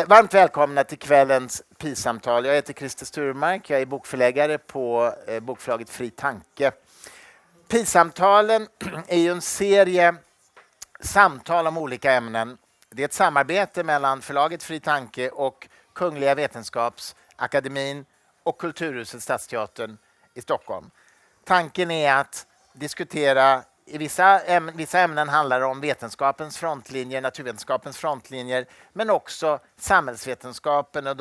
Varmt välkomna till kvällens Pi-samtal. Jag heter Christer Sturmark, jag är bokförläggare på bokförlaget Fri Tanke. Pi-samtalen är ju en serie samtal om olika ämnen. Det är ett samarbete mellan förlaget Fri Tanke och Kungliga Vetenskapsakademien och Kulturhuset Stadsteatern i Stockholm. Tanken är att diskutera, i vissa ämnen handlar det om vetenskapens frontlinjer, naturvetenskapens frontlinjer, men också samhällsvetenskapen och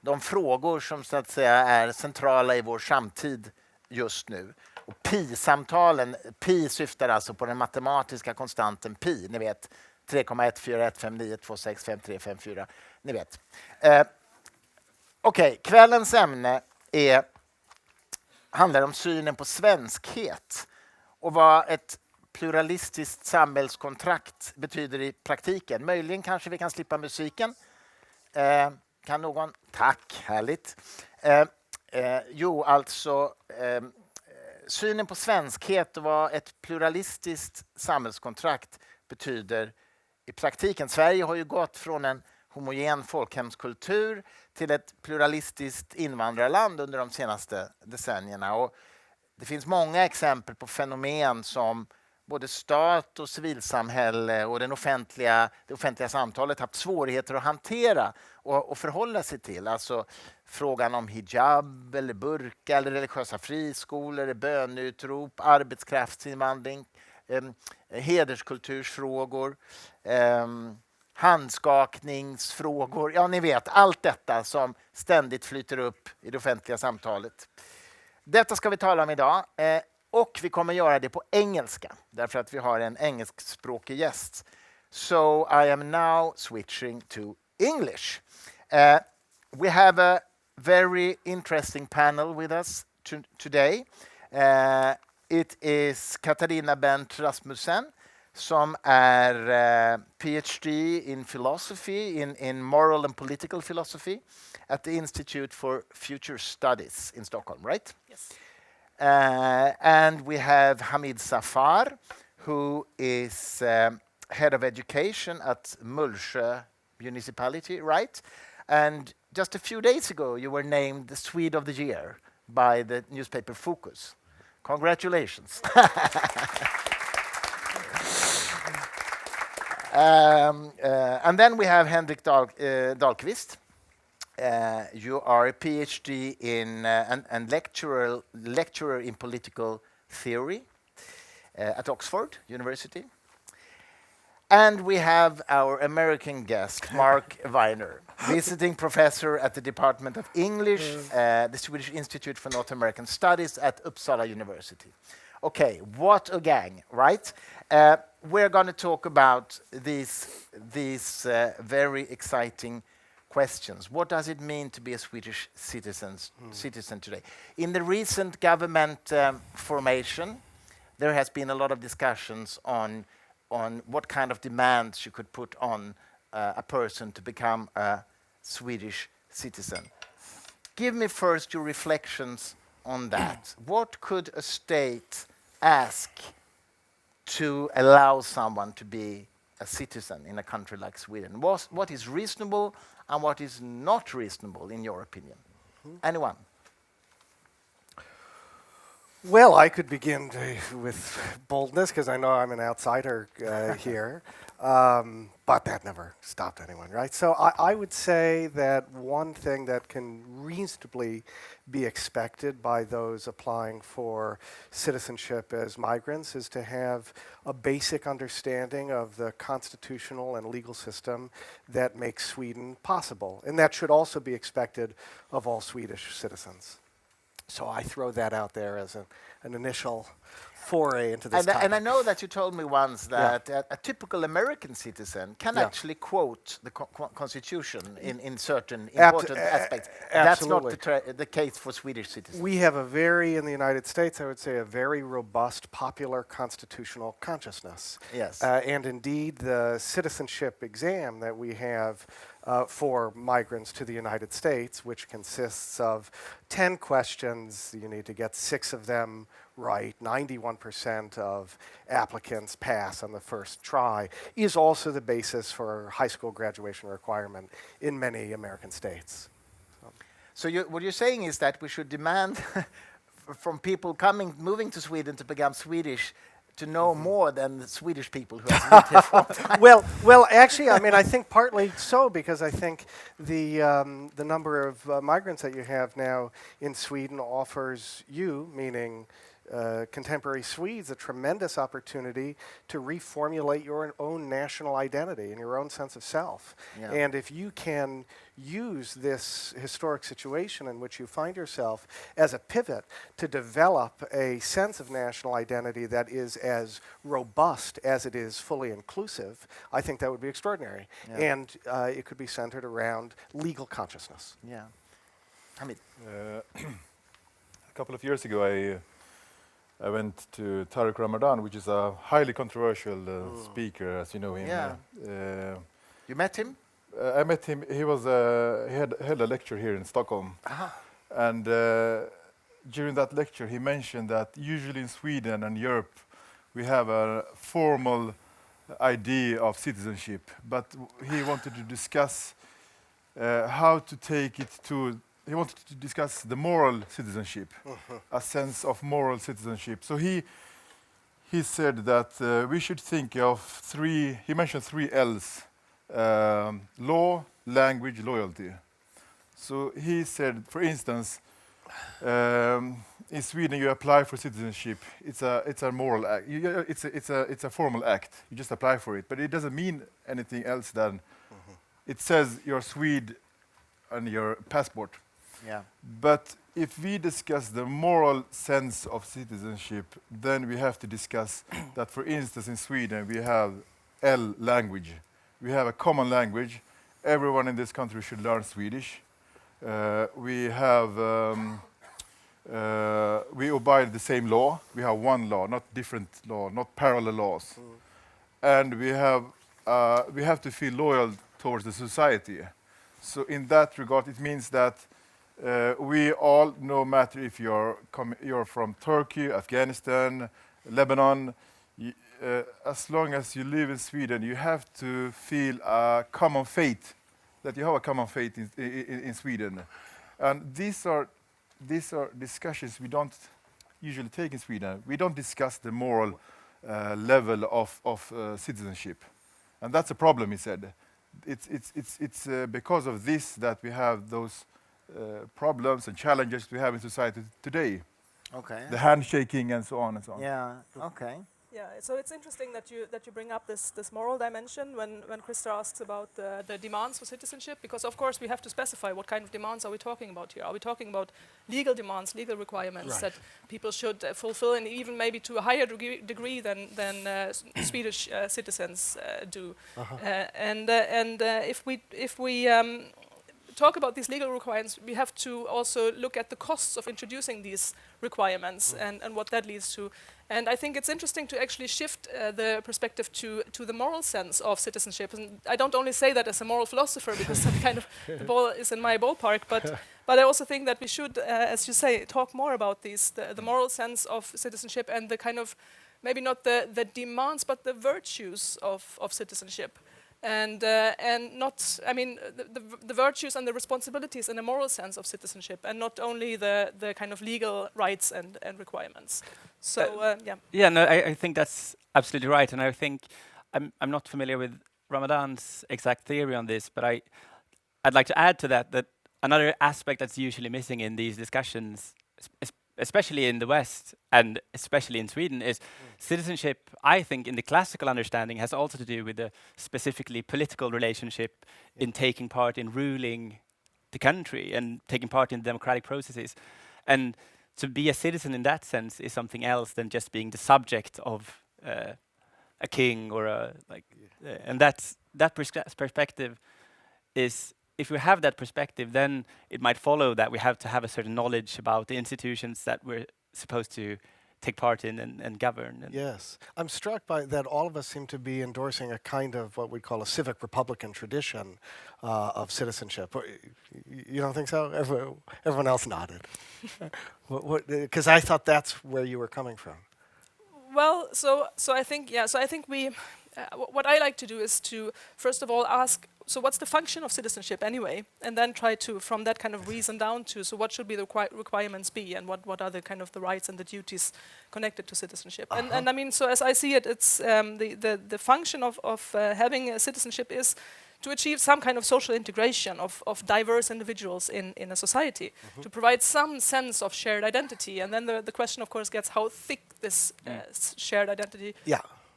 de frågor som så att säga är centrala i vår samtid just nu. Och Pi-samtalen, Pi syftar alltså på den matematiska konstanten Pi, ni vet 3,14159265354, ni vet. Okej, kvällens ämne handlar om synen på svenskhet och vad ett pluralistiskt samhällskontrakt betyder i praktiken. Möjligen kanske vi kan slippa musiken. Kan någon? Tack, härligt. Synen på svenskhet och vad ett pluralistiskt samhällskontrakt betyder i praktiken. Sverige har ju gått från en homogen folkhemskultur till ett pluralistiskt invandrarland under de senaste decennierna. Och det finns många exempel på fenomen som både stat och civilsamhälle och det offentliga samtalet haft svårigheter att hantera och förhålla sig till. Alltså frågan om hijab eller burka eller religiösa friskolor, bönutrop, arbetskraftsinvandring, hederskultursfrågor, handskakningsfrågor. Ja, ni vet, allt detta som ständigt flyter upp i det offentliga samtalet. Detta ska vi tala om idag och vi kommer göra det på engelska därför att vi har en engelskspråkig gäst. So I am now switching to English. We have a very interesting panel with us today. It is Katarina Bent Rasmussen som är PhD in philosophy, in moral and political philosophy at the Institute for Future Studies in Stockholm, right? Yes. And we have Hamid Safar, who is head of education at Mullsjö municipality, right? And just a few days ago, you were named the Swede of the Year by the newspaper Focus. Congratulations. And then we have Henrik Dahlquist. You are a PhD in and lecturer in political theory at Oxford University. And we have our American guest, Mark Weiner, visiting professor at the Department of English, the Swedish Institute for North American Studies at Uppsala University. Okay, what a gang, right? We're going to talk about these very exciting questions. What does it mean to be a Swedish citizen today? In the recent government formation, there has been a lot of discussions on what kind of demands you could put on a person to become a Swedish citizen. Give me first your reflections on that. What could a state ask to allow someone to be a citizen in a country like Sweden? What is reasonable and what is not reasonable in your opinion? Anyone? Well, I could begin with boldness because I know I'm an outsider here, but that never stopped anyone, right? So I would say that one thing that can reasonably be expected by those applying for citizenship as migrants is to have a basic understanding of the constitutional and legal system that makes Sweden possible. And that should also be expected of all Swedish citizens. So I throw that out there as an initial foray into this topic. And I know that you told me once that a typical American citizen can actually quote the Constitution in certain important aspects. That's not the case for Swedish citizens. We have in the United States, I would say, a very robust popular constitutional consciousness. Yes. And indeed, the citizenship exam that we have for migrants to the United States, which consists of 10 questions. You need to get 6 of them right, 91% of applicants pass on the first try, is also the basis for high school graduation requirement in many American states. So what you're saying is that we should demand from people moving to Sweden to become Swedish to know more than the Swedish people who have lived here for a time. Well, actually, I mean, I think partly so, because I think the number of migrants that you have now in Sweden offers you, meaning contemporary Swedes, a tremendous opportunity to reformulate your own national identity and your own sense of self. Yeah. And if you can use this historic situation in which you find yourself as a pivot to develop a sense of national identity that is as robust as it is fully inclusive, I think that would be extraordinary. Yeah. And it could be centered around legal consciousness. Yeah. Hamid. A couple of years ago, I went to Tariq Ramadan, which is a highly controversial speaker, as you know him. Yeah. You met him? I met him. He was he had held a lecture here in Stockholm, and during that lecture, he mentioned that usually in Sweden and Europe, we have a formal idea of citizenship, but he wanted to discuss how to take it to. He wanted to discuss the moral citizenship, a sense of moral citizenship. So he said that we should think of three. He mentioned 3 L's. Law, language, loyalty. So he said, for instance, in Sweden you apply for citizenship. It's a moral act. It's a formal act. You just apply for it, but it doesn't mean anything else than it says you're Swede on your passport. Yeah. But if we discuss the moral sense of citizenship, then we have to discuss that, for instance, in Sweden we have L language. We have a common language. Everyone in this country should learn Swedish. We obey the same law. We have one law, not different law, not parallel laws. And we have to feel loyal towards the society. So in that regard, it means that we all, no matter if you're from Turkey, Afghanistan, Lebanon, as long as you live in Sweden, you have to feel a common fate, that you have a common fate in Sweden. And these are discussions we don't usually take in Sweden. We don't discuss the moral level of citizenship. And that's a problem, he said. It's because of this that we have those problems and challenges we have in society today. Okay. The handshaking and so on and so on. Yeah. Okay. Yeah, so it's interesting that you bring up this moral dimension when Krista asks about the demands for citizenship, because of course we have to specify what kind of demands are we talking about here. Are we talking about legal demands, legal requirements that people should fulfill, and even maybe to a higher degree than Swedish citizens do? And if we talk about these legal requirements, we have to also look at the costs of introducing these requirements and what that leads to. And I think it's interesting to actually shift the perspective to the moral sense of citizenship. And I don't only say that as a moral philosopher, because some kind of the ball is in my ballpark, but I also think that we should, as you say, talk more about the moral sense of citizenship and the kind of, maybe not the demands, but the virtues of citizenship. And not, I mean, the virtues and the responsibilities in a moral sense of citizenship, and not only the kind of legal rights and requirements. So, yeah. Yeah, no, I think that's absolutely right. And I think I'm not familiar with Ramadan's exact theory on this, but I'd like to add to that another aspect that's usually missing in these discussions, especially in the West and especially in Sweden, is citizenship, I think, in the classical understanding, has also to do with the specifically political relationship in taking part in ruling the country and taking part in democratic processes. And to be a citizen in that sense is something else than just being the subject of a king or and that perspective is, if we have that perspective, then it might follow that we have to have a certain knowledge about the institutions that we're supposed to take part in and govern. And Yes. I'm struck by that all of us seem to be endorsing a kind of what we call a civic republican tradition of citizenship. You don't think so? Everyone else nodded. Because I thought that's where you were coming from. Well, so I think So I think we, what I like to do is to first of all ask. So what's the function of citizenship anyway, and then try to from that kind of reason down to so what should be the requirements be, and what are the kind of the rights and the duties connected to citizenship. And I mean, so as I see it, it's the function of having a citizenship is to achieve some kind of social integration of diverse individuals in a society, to provide some sense of shared identity. And then the question, of course, gets how thick this shared identity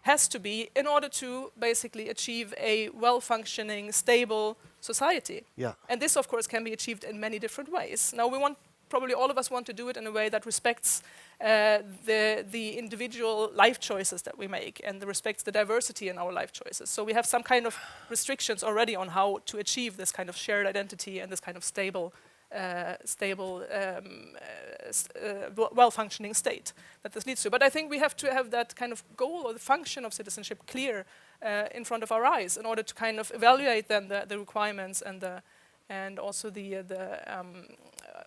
has to be in order to basically achieve a well-functioning, stable society. Yeah. And this, of course, can be achieved in many different ways. Now, probably all of us want to do it in a way that respects the individual life choices that we make and respects the diversity in our life choices. So we have some kind of restrictions already on how to achieve this kind of shared identity and this kind of stable, well-functioning state that this leads to. But I think we have to have that kind of goal or the function of citizenship clear in front of our eyes in order to kind of evaluate then the requirements and also the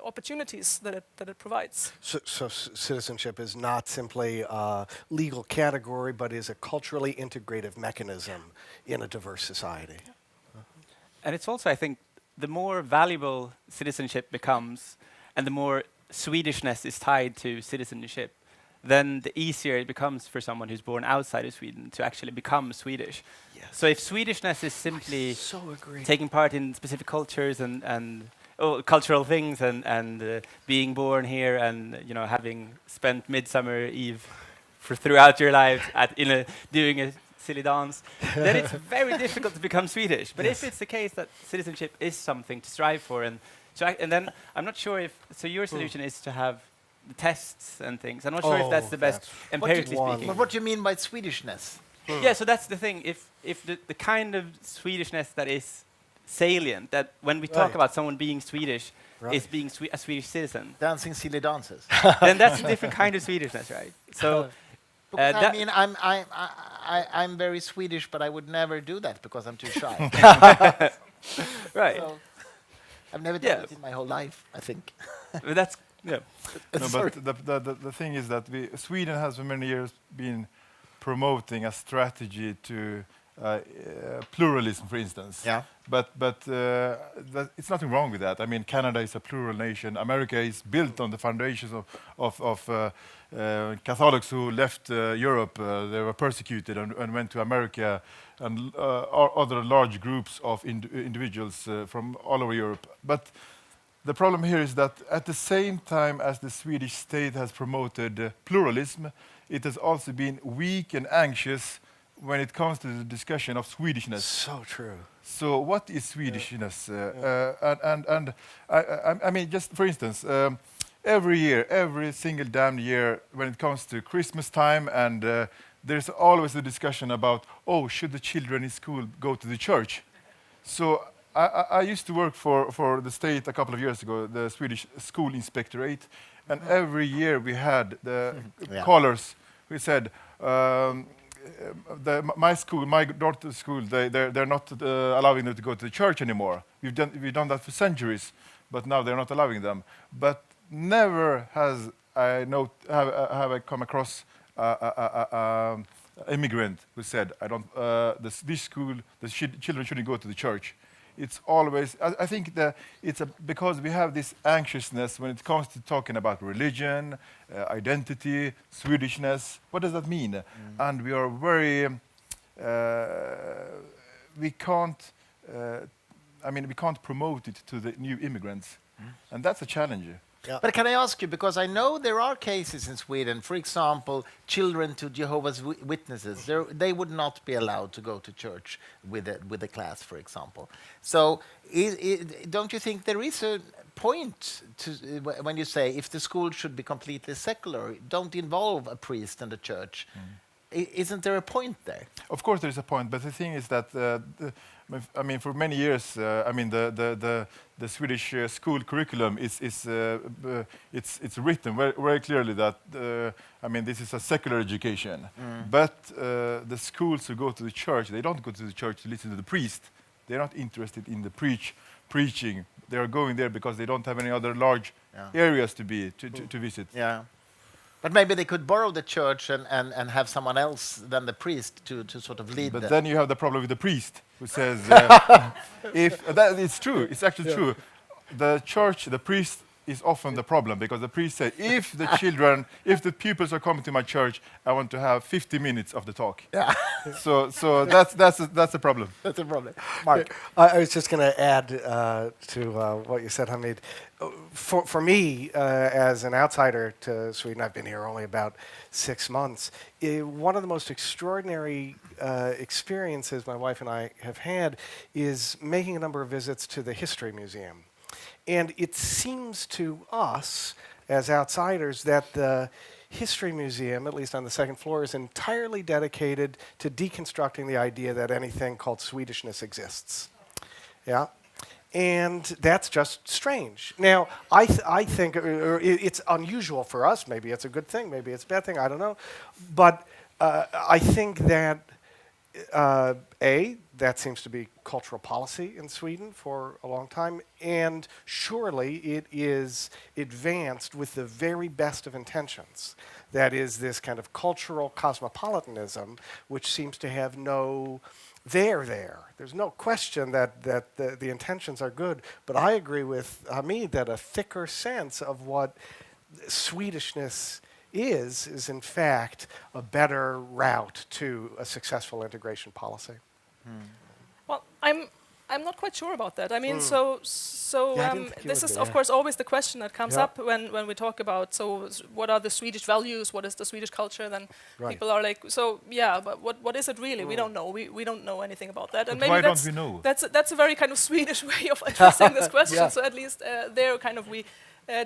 opportunities that it provides. So citizenship is not simply a legal category, but is a culturally integrative mechanism in a diverse society. And it's also, I think, the more valuable citizenship becomes and the more Swedishness is tied to citizenship, then the easier it becomes for someone who's born outside of Sweden to actually become Swedish. Yes. So if Swedishness is simply So agree. taking part in specific cultures and cultural things and being born here and having spent Midsummer Eve throughout your life doing a silly dance, then it's very difficult to become Swedish. But if it's the case that citizenship is something to strive for, and then I'm not sure if your solution is to have the tests and things. I'm not sure if that's the best empirically speaking. But what do you mean by Swedishness? Yeah, so that's the thing. If the kind of Swedishness that is salient, that when we talk about someone being Swedish is being a Swedish citizen, Dancing silly dances. then that's a different kind of Swedishness, right? So Because I mean, I'm very Swedish, but I would never do that because I'm too shy. right. So I've never done it in my whole life, I think. But that's No, but the thing is that Sweden has for many years been promoting a strategy to pluralism, for instance. Yeah. But it's nothing wrong with that. I mean, Canada is a plural nation. America is built on the foundations of Catholics who left Europe. They were persecuted and went to America, and other large groups of individuals from all over Europe. But the problem here is that at the same time as the Swedish state has promoted pluralism, it has also been weak and anxious when it comes to the discussion of Swedishness. So true. So what is Swedishness? I mean, just for instance, every single damn year when it comes to Christmas time, and there's always a discussion about, should the children in school go to the church? So I used to work for the state a couple of years ago, the Swedish School Inspectorate, and every year we had the callers who said, my daughter's school, they're not allowing them to go to the church anymore. We've done that for centuries, but now they're not allowing them. But never have I come across an immigrant who said, this school, the children shouldn't go to the church. It's always, I think that because we have this anxiousness when it comes to talking about religion, identity, Swedishness. What does that mean? And we are very, we can't promote it to the new immigrants. And that's a challenge. Yeah. But can I ask you, because I know there are cases in Sweden, for example, children to Jehovah's Witnesses, they would not be allowed to go to church with a class, for example. So don't you think there is a point to when you say if the school should be completely secular, don't involve a priest and a church? Isn't there a point there? Of course there is a point, but the thing is that I mean, for many years, I mean, the Swedish school curriculum it's written very, very clearly that I mean, this is a secular education. But the schools who go to the church, they don't go to the church to listen to the priest. They're not interested in the preaching. They are going there because they don't have any other large areas to visit. Yeah. But maybe they could borrow the church and have someone else than the priest to sort of lead. But then you have the problem with the priest who says, if that it's true, it's actually true. The church, the priest is often the problem because the priest said, if the children, if the pupils are coming to my church, I want to have 50 minutes of the talk. Yeah. So that's a problem. That's a problem. Mark. I was just going to add to what you said, Hamid. For me, as an outsider to Sweden, I've been here only about 6 months. One of the most extraordinary experiences my wife and I have had is making a number of visits to the History Museum. And it seems to us, as outsiders, that the History Museum, at least on the second floor, is entirely dedicated to deconstructing the idea that anything called Swedishness exists. Yeah? And that's just strange. Now, I think it's unusual for us. Maybe it's a good thing. Maybe it's a bad thing. I don't know. But I think that, that seems to be cultural policy in Sweden for a long time, and surely it is advanced with the very best of intentions. That is this kind of cultural cosmopolitanism, which seems to have no there. There's no question that the intentions are good, but I agree with Hamid that a thicker sense of what Swedishness is in fact a better route to a successful integration policy. Well, I'm not quite sure about that. I mean, this is of course always the question that comes up when we talk about what are the Swedish values, what is the Swedish culture? Then people are like, but what is it really? We don't know. We don't know anything about that. And but maybe why don't we know? That's a very kind of Swedish way of addressing this question. So at least there kind of we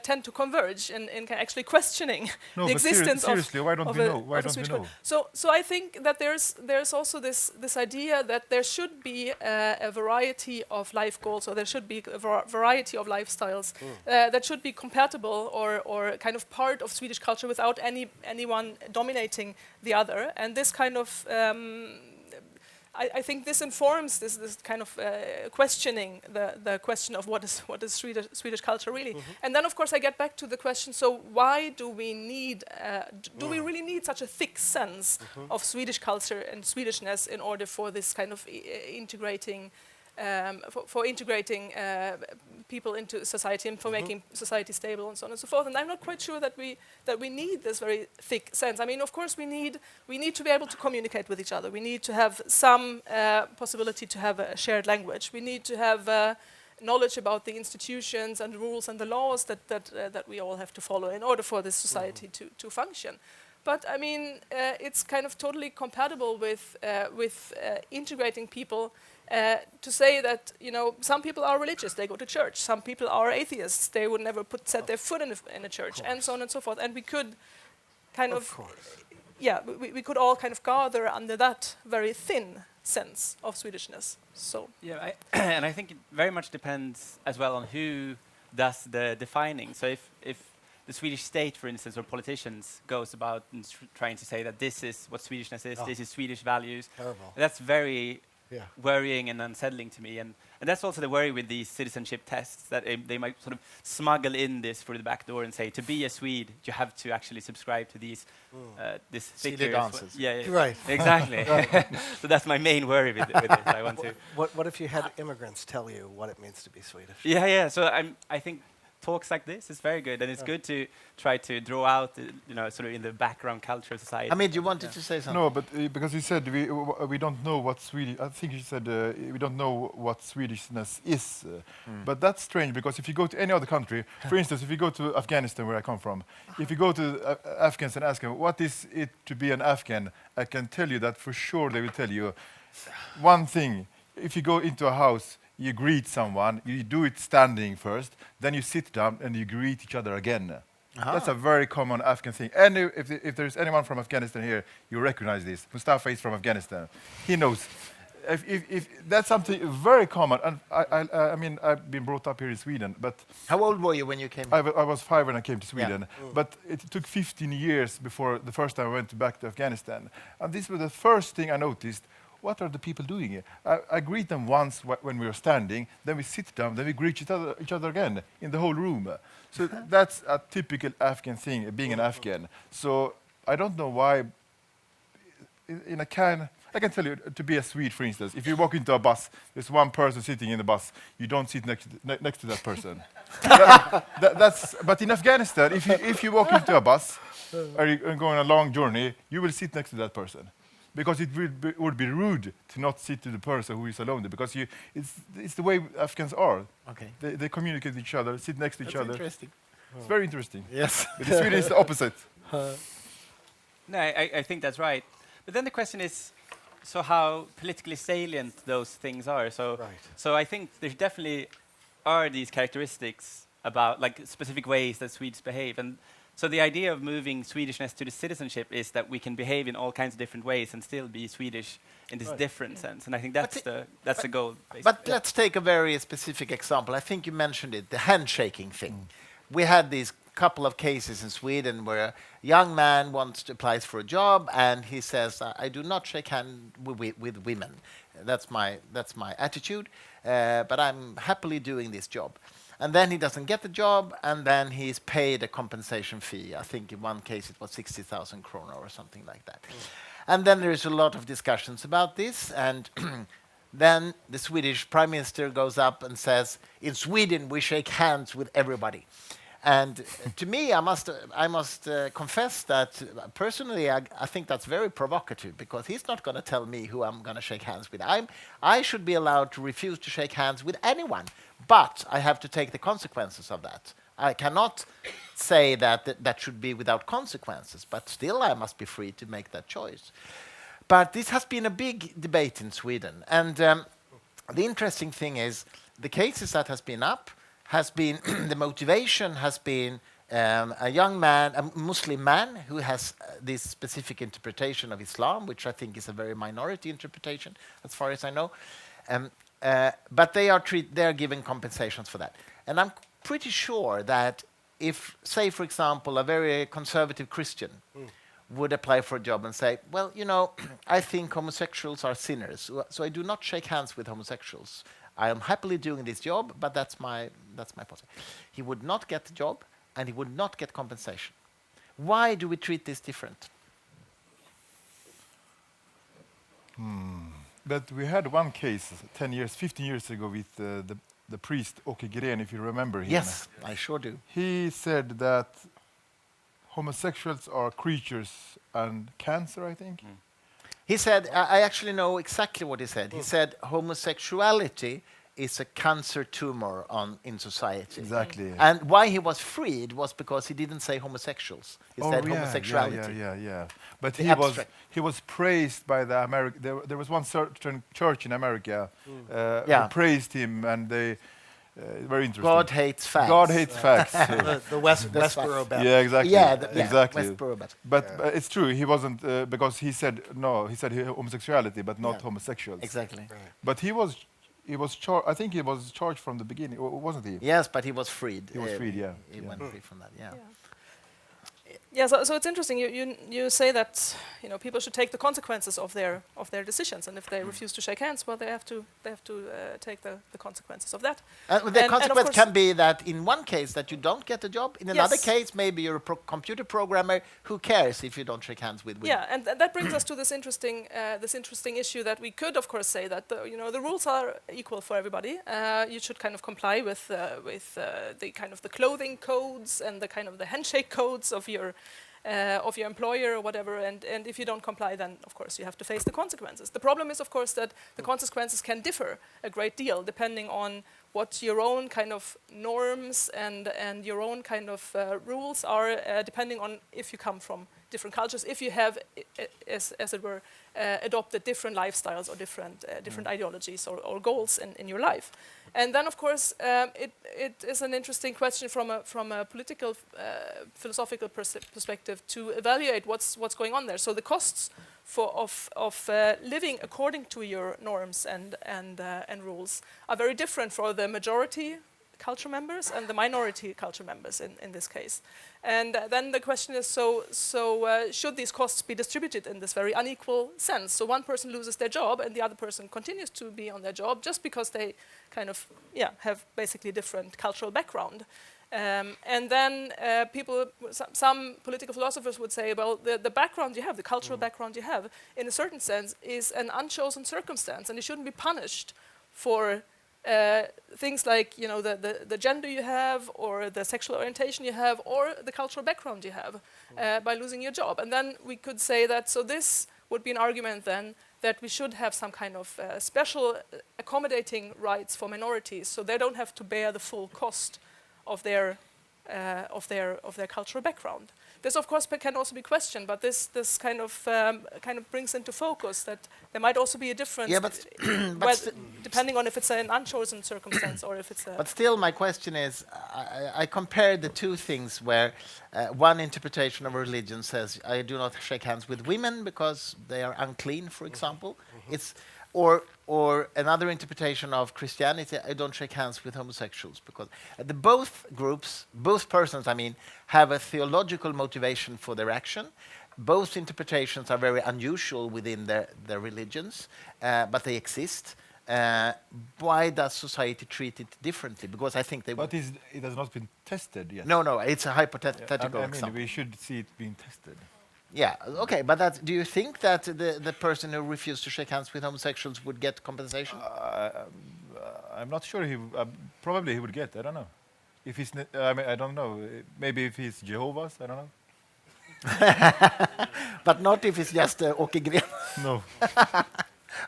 tend to converge in actually questioning the existence seriously, why don't we know? Why don't we know? So I think that there's also this idea that there should be a variety of life goals, or there should be a variety of lifestyles that should be compatible or kind of part of Swedish culture without anyone dominating the other. And this kind of I think this informs this kind of questioning the question of what is Swedish culture really. And then of course I get back to the question, so why do we need do we really need such a thick sense of Swedish culture and Swedishness in order for this kind of integrating people into society and for making society stable and so on and so forth? And I'm not quite sure that we need this very thick sense. I mean, of course, we need to be able to communicate with each other. We need to have some possibility to have a shared language. We need to have knowledge about the institutions and the rules and the laws that we all have to follow in order for this society to function. But I mean, it's kind of totally compatible with integrating people. To say that, you know, some people are religious, they go to church. Some people are atheists, they would never set their foot in a church, and so on and so forth. And we could kind we could all kind of gather under that very thin sense of Swedishness. So and I think it very much depends as well on who does the defining. So if the Swedish state, for instance, or politicians goes about trying to say that this is what Swedishness is, this is Swedish values, that's very worrying and unsettling to me, and that's also the worry with these citizenship tests, that they might sort of smuggle in this through the back door and say, to be a Swede, you have to actually subscribe to these this Silly dances. Right. Exactly. So that's my main worry with this. I want to. What if you had immigrants tell you what it means to be Swedish? Yeah. So I think talks like this is very good, and it's good to try to draw out, sort of in the background culture of society. I mean, you wanted to say something? No, but because you said we don't know what Swedish. I think you said we don't know what Swedishness is. But that's strange, because if you go to any other country, for instance, if you go to Afghanistan, where I come from, if you go to Afghans and ask them what is it to be an Afghan, I can tell you that for sure they will tell you one thing. If you go into a house, you greet someone, you do it standing first, then you sit down and you greet each other again. That's a very common Afghan thing. And if there's anyone from Afghanistan here, you recognize this. Mustafa is from Afghanistan. He knows. if that's something very common, and I mean, I've been brought up here in Sweden, but How old were you when you came? I was 5 when I came to Sweden, but it took 15 years before the first time I went back to Afghanistan. And this was the first thing I noticed. What are the people doing here? I greet them once when we were standing, then we sit down, then we greet each other again in the whole room. So that's a typical Afghan thing, being an Afghan. So I don't know why. I can tell you, to be a Swede, for instance, if you walk into a bus, there's one person sitting in the bus, you don't sit next to that person. But in Afghanistan, if you walk into a bus, or you're going a long journey, you will sit next to that person. Because it would be rude to not sit to the person who is alone there, because it's the way Afghans are. Okay. They communicate with each other, sit next to each other. Interesting. It's very interesting. Yes. But in Sweden, it's the opposite. No, I think that's right. But then the question is, so how politically salient those things are. So I think there definitely are these characteristics about like specific ways that Swedes behave. And so the idea of moving Swedishness to the citizenship is that we can behave in all kinds of different ways and still be Swedish in this different sense. And I think that's the goal. Basically. But let's take a very specific example. I think you mentioned it, the handshaking thing. We had these couple of cases in Sweden where a young man applies for a job and he says, I do not shake hands with women. That's my attitude, but I'm happily doing this job. And then he doesn't get the job, and then he's paid a compensation fee. I think in one case it was 60,000 kronor or something like that. And then there is a lot of discussions about this, and then the Swedish Prime Minister goes up and says, in Sweden we shake hands with everybody. And to me, I must confess that personally, I think that's very provocative, because he's not going to tell me who I'm going to shake hands with. I should be allowed to refuse to shake hands with anyone, but I have to take the consequences of that. I cannot say that should be without consequences, but still I must be free to make that choice. But this has been a big debate in Sweden. And the interesting thing is, the cases that has been up, has been the motivation has been a young man, a Muslim man who has this specific interpretation of Islam, which I think is a very minority interpretation, as far as I know. But they are given compensations for that. And I'm pretty sure that if, say, for example, a very conservative Christian would apply for a job and say, well, you know, I think homosexuals are sinners, so I do not shake hands with homosexuals. I am happily doing this job, but that's my policy. He would not get the job, and he would not get compensation. Why do we treat this different? But we had one case 15 years ago with the priest Åke Gren, if you remember him. Yes, I sure do. He said that homosexuals are creatures and cancer, I think. He said, I actually know exactly what he said. He said homosexuality is a cancer tumor in society. Exactly. And why he was freed was because he didn't say homosexuals. He said homosexuality. Yeah. But The he was praised by the American. There was one certain church in America who praised him, and they very interesting. God hates facts. God hates facts. The Westboro Baptist. Yeah, exactly. Exactly. Westboro Baptist. But it's true. He wasn't because he said no. He said homosexuality, but not homosexuals. Exactly. Right. But he was charged. I think he was charged from the beginning, wasn't he? Yes, but he was freed. He was freed. Yeah. He went free from that. Yeah. Yeah, so it's interesting. You say that people should take the consequences of their decisions, and if they refuse to shake hands, well, they have to take the consequences of that. The consequence can be that in one case that you don't get a job. In another case, maybe you're a computer programmer. Who cares if you don't shake hands with women? Yeah, and that brings us to this interesting issue that we could, of course, say that the rules are equal for everybody. You should kind of comply with the kind of the clothing codes and the kind of the handshake codes of your employer or whatever, and if you don't comply, then of course you have to face the consequences. The problem is, of course, that the consequences can differ a great deal depending on what your own kind of norms and your own kind of rules are, depending on if you come from different cultures, if you have, as it were, adopted different lifestyles or different ideologies or goals in your life. And then, of course, it is an interesting question from a political, philosophical perspective to evaluate what's going on there. So the costs of living according to your norms and rules are very different for the majority culture members and the minority culture members in this case. And then the question is, should these costs be distributed in this very unequal sense? So one person loses their job and the other person continues to be on their job just because they kind of have basically different cultural background. And then some political philosophers would say, well, the background you have, the cultural background you have, in a certain sense, is an unchosen circumstance, and you shouldn't be punished for things like the gender you have, or the sexual orientation you have, or the cultural background you have, by losing your job. And then we could say that, so this would be an argument then that we should have some kind of special accommodating rights for minorities, so they don't have to bear the full cost of their cultural background. This, of course, can also be questioned, but this kind of brings into focus that there might also be a difference, depending on if it's an unchosen circumstance or if it's a. But still, my question is, I compared the two things where one interpretation of religion says, I do not shake hands with women because they are unclean, for example. It's or another interpretation of Christianity, I don't shake hands with homosexuals, because both groups, both persons, I mean, have a theological motivation for their action. Both interpretations are very unusual within their religions, but they exist. Why does society treat it differently? Because I think they. But it has not been tested yet. No, it's a hypothetical I mean, example. we should see it being tested. Yeah, okay, but do you think that the person who refused to shake hands with homosexuals would get compensation? I'm not sure. Probably he would get. I don't know. If he's, I don't know. Maybe if he's Jehovah's, I don't know. But not if it's just Åke Gren. No.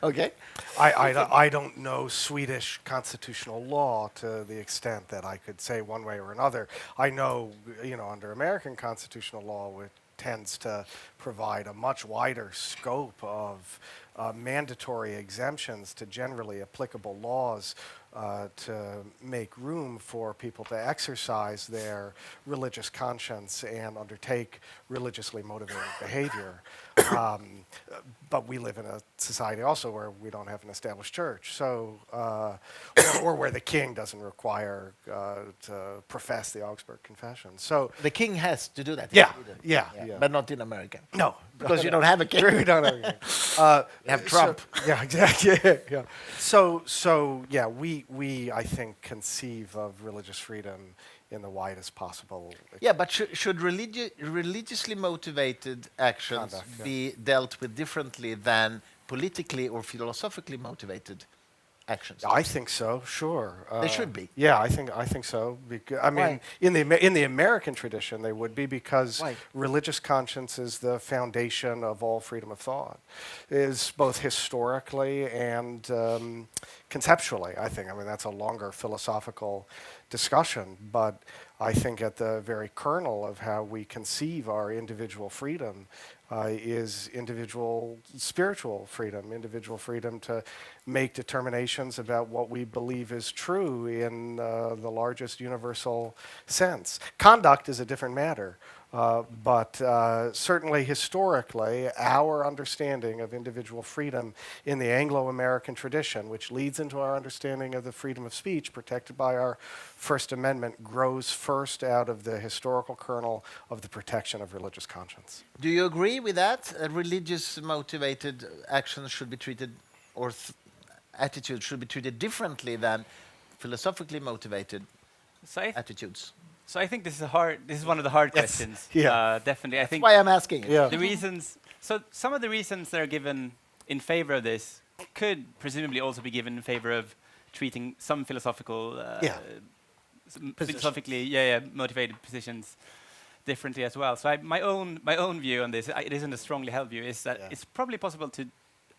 Okay. I don't know Swedish constitutional law to the extent that I could say one way or another. I know, under American constitutional law, which tends to provide a much wider scope of mandatory exemptions to generally applicable laws to make room for people to exercise their religious conscience and undertake religiously motivated behavior. But we live in a society also where we don't have an established church, so or where the king doesn't require to profess the Augsburg Confession. So The king has to do that. yeah, in Sweden. yeah. But not in America. No, Because you don't have a king. we don't have a king. You have Trump. Yeah, exactly. Yeah. So yeah, we I think conceive of religious freedom in the widest possible. Yeah, but should religiously motivated actions Conduct, be dealt with differently than politically or philosophically motivated actions? I think so. Sure. They should be. Yeah, I think so. I mean, Why? in the American tradition, they would be, because Why? religious conscience is the foundation of all freedom of thought, is both historically and conceptually. I think. I mean, that's a longer philosophical discussion, but I think at the very kernel of how we conceive our individual freedom is individual spiritual freedom, individual freedom to make determinations about what we believe is true in the largest universal sense. Conduct is a different matter, but certainly historically, our understanding of individual freedom in the Anglo-American tradition, which leads into our understanding of the freedom of speech protected by our First Amendment, grows first out of the historical kernel of the protection of religious conscience. Do you agree with that? Religious motivated actions should be treated, or attitudes should be treated differently than philosophically motivated attitudes? So I think this is one of the hard Yes. questions. Yeah. Definitely. I think Why I'm asking it. Yeah. the reasons. So some of the reasons that are given in favor of this could presumably also be given in favor of treating some philosophical, philosophically motivated positions differently as well. So my own view on this, it isn't a strongly held view, is that it's probably possible to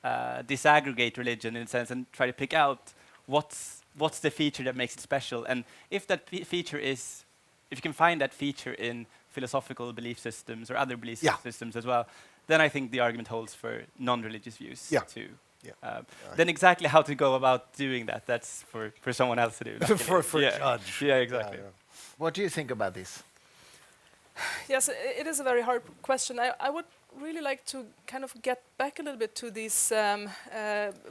disaggregate religion in a sense and try to pick out what's the feature that makes it special, and if that feature is. If you can find that feature in philosophical belief systems or other belief systems as well, then I think the argument holds for non-religious views too. Yeah. Then exactly how to go about doing that, that's for someone else to do. for judge. Yeah, exactly. What do you think about this? Yes, it is a very hard question. I would really like to kind of get back a little bit to these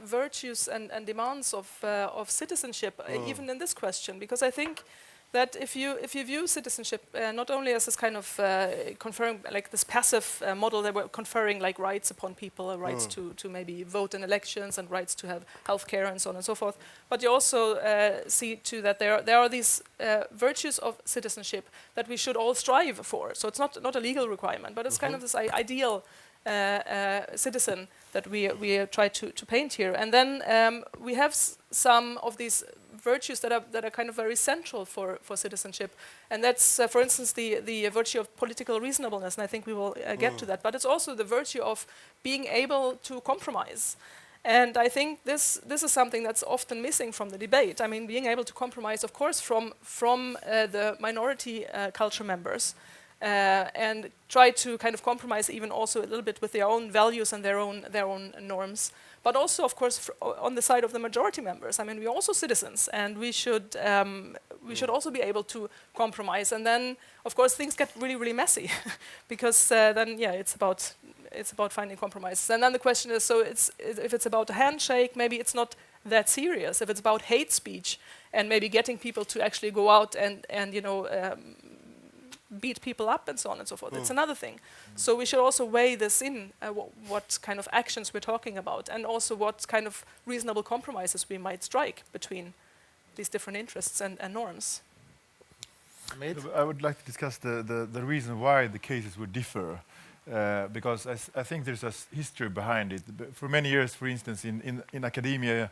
virtues and demands of citizenship, even in this question, because I think that if you view citizenship not only as this kind of conferring, like this passive model that we're conferring like rights upon people, rights to maybe vote in elections and rights to have healthcare and so on and so forth, but you also see too that there are these virtues of citizenship that we should all strive for. So it's not a legal requirement, but it's kind of this ideal citizen that we try to paint here. And then we have some of these virtues that are kind of very central for citizenship, and that's for instance the virtue of political reasonableness, and I think we will get to that, but it's also the virtue of being able to compromise. And I think this is something that's often missing from the debate. I mean, being able to compromise, of course, from the minority culture members, and try to kind of compromise even also a little bit with their own values and their own norms. But also, of course, on the side of the majority members. I mean, we're also citizens, and we should also be able to compromise. And then, of course, things get really, really messy, because then, yeah, it's about finding compromises. And then the question is, so if it's about a handshake, maybe it's not that serious. If it's about hate speech and maybe getting people to actually go out and you know, beat people up and so on and so forth. It's another thing. So we should also weigh this in, what kind of actions we're talking about, and also what kind of reasonable compromises we might strike between these different interests and norms. I would like to discuss the reason why the cases would differ, because I think there's a history behind it. For many years, for instance, in academia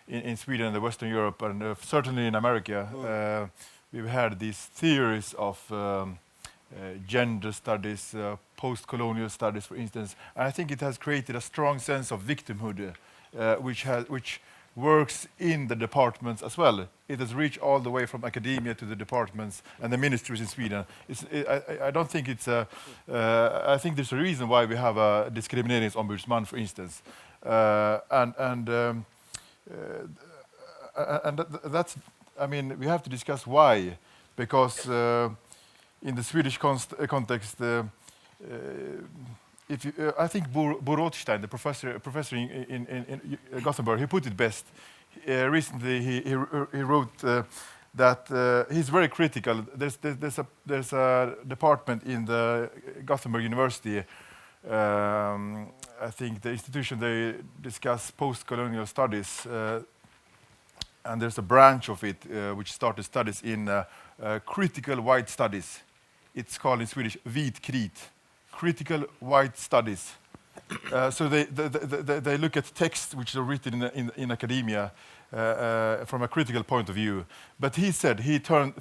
in Sweden and Western Europe, and certainly in America, we've had these theories of gender studies, post-colonial studies, for instance. And I think it has created a strong sense of victimhood, which works in the departments as well. It has reached all the way from academia to the departments and the ministries in Sweden. I don't think it's a... I think there's a reason why we have a diskrimineringsombudsman, for instance. That's... I mean, we have to discuss why, because in the Swedish context, I think Bo Rothstein, the professor in Gothenburg, he put it best. Recently, he wrote that he's very critical. There's a department in the Gothenburg University. I think the institution, they discuss post-colonial studies. And there's a branch of it which started studies in critical white studies. It's called in Swedish vitkrit, critical white studies. So they look at texts which are written in academia from a critical point of view. But he said,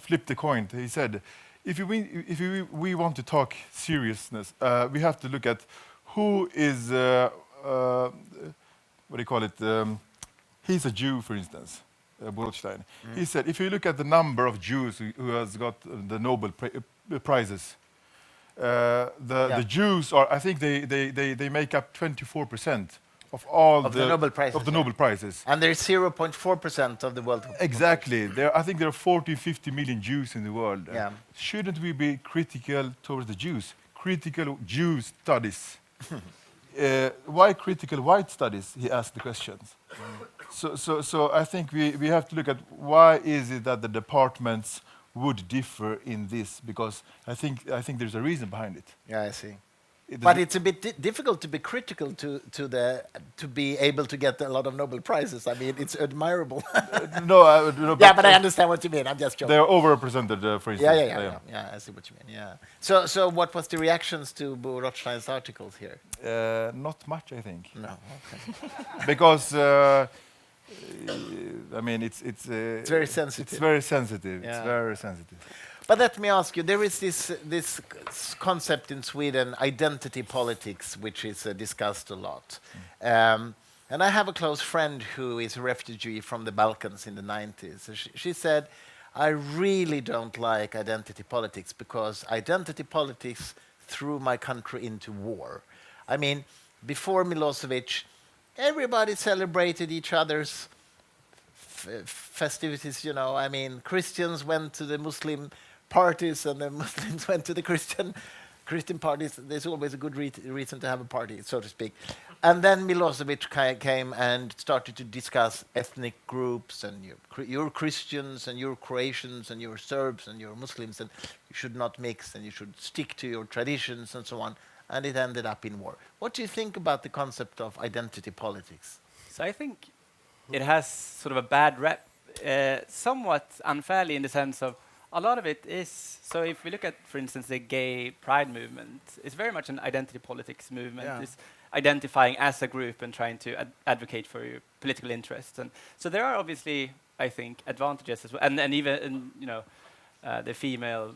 flipped the coin. He said, if we want to talk seriousness, we have to look at who is, what do you call it? He's a Jew, for instance. Borostein. He said, if you look at the number of Jews who has got the Nobel prizes, the Jews are, I think they make up 24% of all the Nobel prizes. And they're 0.4% of the world. Exactly. I think there are 40-50 million Jews in the world. Yeah. Shouldn't we be critical towards the Jews? Critical Jew studies. Why critical white studies? He asked the questions. So I think we have to look at why is it that the departments would differ in this, because I think there's a reason behind it. Yeah, I see. But it's a bit difficult to be critical to be able to get a lot of Nobel prizes. I mean, it's admirable. No, yeah, but I understand what you mean. I'm just joking. They are overrepresented, for instance. Yeah. I see what you mean. Yeah. So what was the reactions to Bo Rothstein's articles here? Not much, I think. No. Okay. Because I mean, it's very sensitive. It's very sensitive. Yeah. It's very sensitive. But let me ask you, there is this concept in Sweden, identity politics, which is discussed a lot. And I have a close friend who is a refugee from the Balkans in the 90s. So she said, I really don't like identity politics because identity politics threw my country into war. I mean, before Milosevic, everybody celebrated each other's festivities, you know. I mean, Christians went to the Muslim parties and the Muslims went to the Christian Christian parties, there's always a good reason to have a party, so to speak. And then Milosevic came and started to discuss ethnic groups, and you're Christians, and you're Croatians, and you're Serbs, and you're Muslims, and you should not mix, and you should stick to your traditions, and so on. And it ended up in war. What do you think about the concept of identity politics? So I think it has sort of a bad rep, somewhat unfairly in the sense of a lot of it is, so if we look at, for instance, the gay pride movement, it's very much an identity politics movement. Yeah. It's identifying as a group and trying to advocate for your political interests. And so there are obviously, I think, advantages as well. And even, the female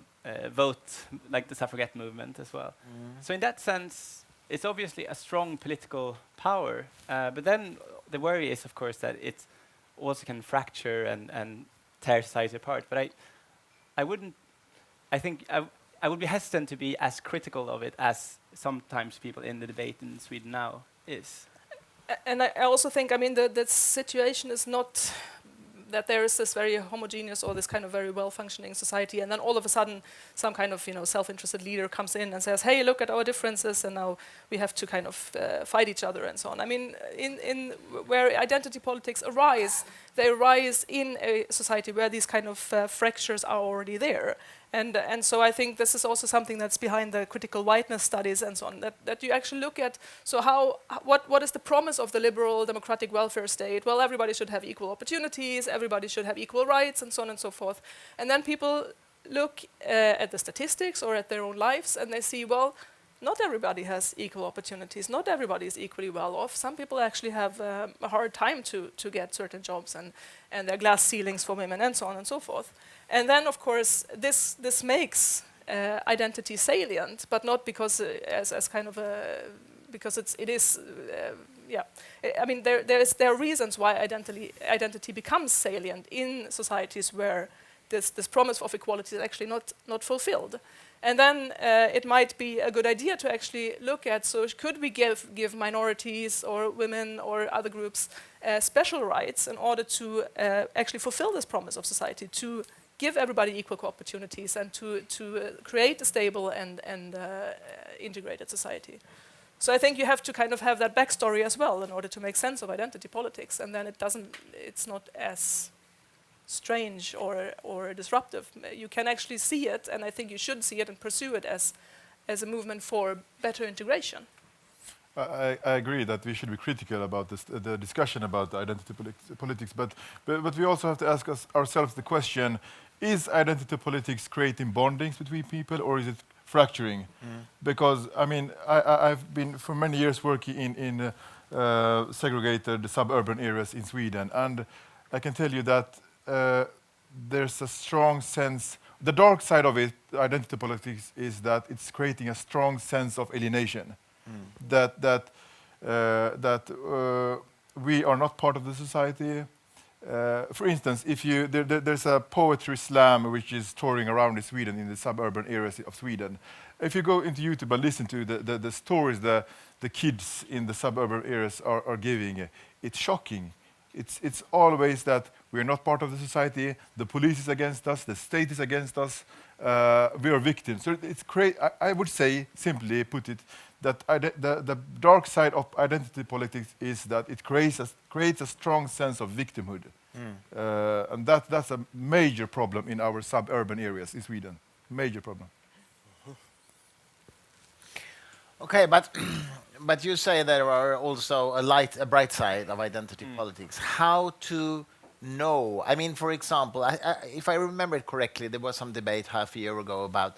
vote, like the suffragette movement as well. So in that sense, it's obviously a strong political power. But then the worry is, of course, that it also can fracture and tear society apart. But I would be hesitant to be as critical of it as sometimes people in the debate in Sweden now is. And I also think, I mean, the situation is not that there is this very homogeneous or this kind of very well-functioning society, and then all of a sudden some kind of self-interested leader comes in and says, hey, look at our differences, and now we have to kind of fight each other and so on. I mean, in where identity politics arise, they arise in a society where these kind of fractures are already there. And so I think this is also something that's behind the critical whiteness studies and so on, that you actually look at, so what is the promise of the liberal democratic welfare state? Well, everybody should have equal opportunities, everybody should have equal rights, and so on and so forth. And then people look at the statistics or at their own lives, and they see, well, not everybody has equal opportunities, not everybody is equally well off. Some people actually have a hard time to get certain jobs, and there are glass ceilings for women, and so on and so forth. And then, of course, this makes identity salient, but not because as kind of a, because it is. I mean, there are reasons why identity becomes salient in societies where this promise of equality is actually not fulfilled. And then it might be a good idea to actually look at, so could we give minorities or women or other groups special rights in order to actually fulfill this promise of society, to give everybody equal opportunities and to create a stable and integrated society. So I think you have to kind of have that backstory as well in order to make sense of identity politics, and then it's not as strange or disruptive. You can actually see it, and I think you should see it and pursue it as a movement for better integration. I agree that we should be critical about the discussion about identity politics, but we also have to ask ourselves the question: is identity politics creating bondings between people, or is it fracturing? Because I mean, I've been for many years working in segregated suburban areas in Sweden, and I can tell you that there's a strong sense. The dark side of it, identity politics, is that it's creating a strong sense of alienation. That we are not part of the society. For instance, if there's a poetry slam which is touring around in Sweden, in the suburban areas of Sweden. If you go into YouTube and listen to the stories the kids in the suburban areas are giving, it's shocking. It's always that we are not part of the society, the police is against us, the state is against us, we are victims. So it's I would say, simply put it, that the dark side of identity politics is that it creates a strong sense of victimhood. And that's a major problem in our suburban areas in Sweden. Major problem. Okay, but you say there are also a bright side of identity politics. How to know? I mean, for example, if I remember it correctly, there was some debate half a year ago about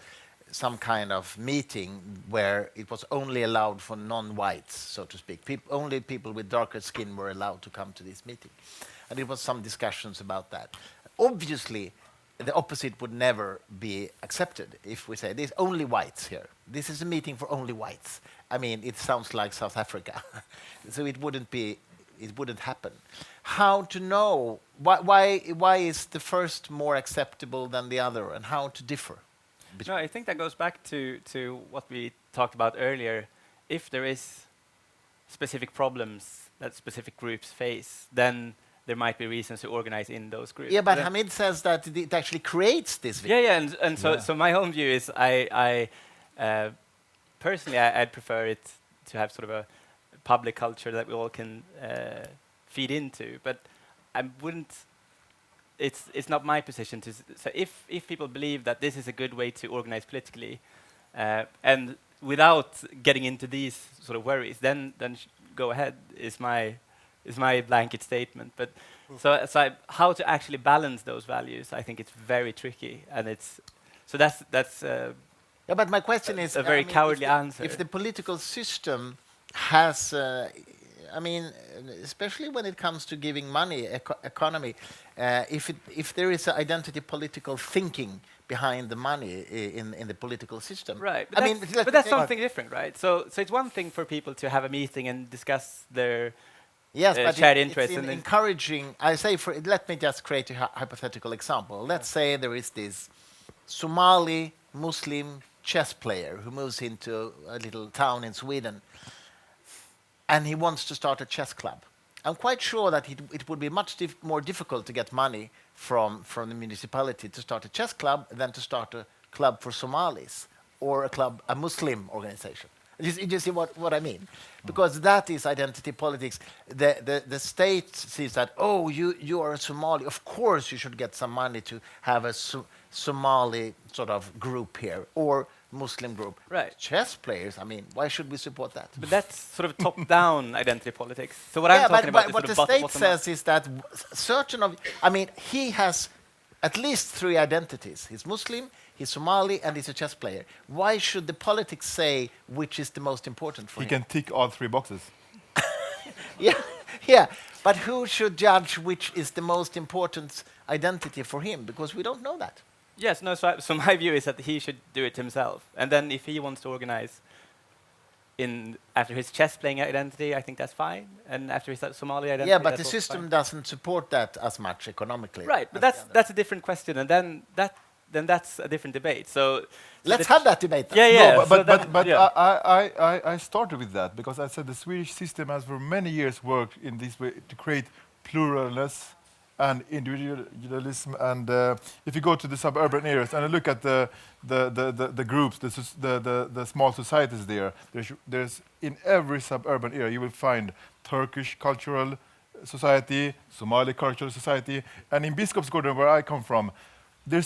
some kind of meeting where it was only allowed for non-whites, so to speak. Only people with darker skin were allowed to come to this meeting. And there was some discussions about that. Obviously, the opposite would never be accepted if we say there's only whites here. This is a meeting for only whites. I mean, it sounds like South Africa. So it wouldn't happen. How to know? Why is the first more acceptable than the other, and how to differ? No, I think that goes back to what we talked about earlier. If there is specific problems that specific groups face, then there might be reasons to organize in those groups. Yeah, but Hamid says that it actually creates this. Yeah, and so my own view is personally, I'd prefer it to have sort of a public culture that we all can feed into. But I wouldn't. It's not my position to. So if people believe that this is a good way to organize politically, and without getting into these sort of worries, then go ahead. Is my blanket statement. But how to actually balance those values, I think it's very tricky, and that's. Yeah, but my question is a very cowardly answer. If the political system has, especially when it comes to giving money, economy, if there is an identity political thinking behind the money in the political system, right? But that's something different, right? So it's one thing for people to have a meeting and discuss their but shared interests. It's encouraging. I say, let me just create a hypothetical example. Let's say there is this Somali Muslim chess player who moves into a little town in Sweden, and he wants to start a chess club. I'm quite sure that it would be much more difficult to get money from the municipality to start a chess club than to start a club for Somalis or a Muslim organization. You see what I mean? Because that is identity politics. The state sees that, oh, you are a Somali. Of course you should get some money to have a Somali sort of group here, or Muslim group. Right. Chess players, why should we support that? But that's sort of top-down identity politics. So what I'm talking about is what sort the of state bottom says is that he has at least 3 identities. He's Muslim, he's Somali, and he's a chess player. Why should the politics say which is the most important for him? He can tick all 3 boxes. Yeah. But who should judge which is the most important identity for him? Because we don't know that. Yes, no. So my view is that he should do it himself, and then if he wants to organize after his chess playing identity, I think that's fine, and after his Somali identity, yeah, but that's the also system fine. doesn't support that as much economically. Right, but that's a different question, and then that's a different debate. So let's have that debate then. Yeah. No, but yeah. I started with that because I said the Swedish system has for many years worked in this way to create pluralism and individualism. And if you go to the suburban areas and look at the groups, the small societies there's in every suburban area you will find Turkish cultural society, Somali cultural society, and in Biskopsgården, where I come from, there